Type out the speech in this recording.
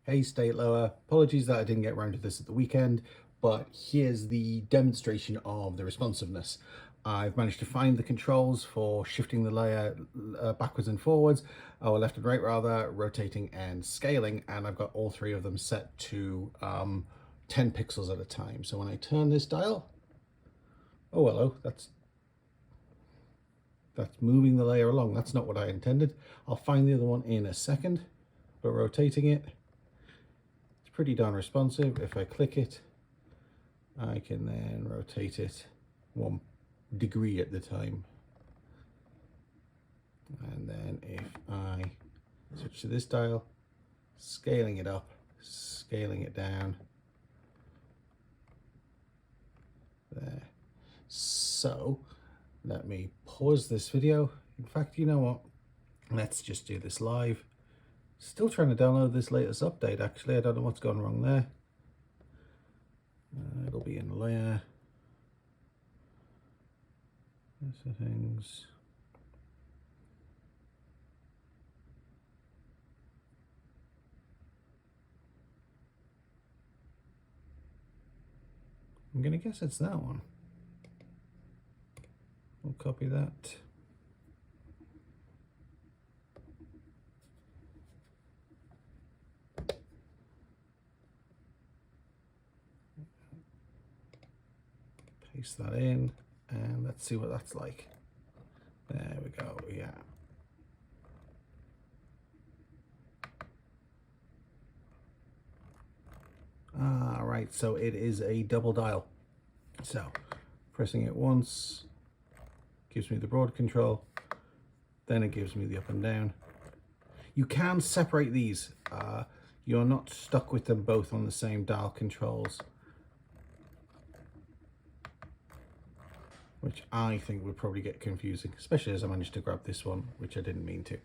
Hey StateLower, apologies that I didn't get around to this at the weekend, but here's the demonstration of the responsiveness. I've managed to find the controls for shifting the layer backwards and forwards, or left and right rather, rotating and scaling, and I've got all three of them set to 10 pixels at a time. So when I turn this dial, oh hello, that's moving the layer along. That's not what I intended. I'll find the other one in a second, but rotating it, pretty darn responsive. If I click it, I can then rotate it 1 degree at the time. And then if I switch to this dial, scaling it up, scaling it down. There. So let me pause this video. In fact, you know what? Let's just do this live. Still trying to download this latest update, actually. I don't know what's gone wrong there. It'll be in layer. Settings. I'm going to guess it's that one. We'll copy that. Paste that in and let's see what that's like. There we go, yeah. Right, so it is a double dial. So pressing it once gives me the broad control, then it gives me the up and down. You can separate these. You're not stuck with them both on the same dial controls, which I think would probably get confusing, especially as I managed to grab this one, which I didn't mean to.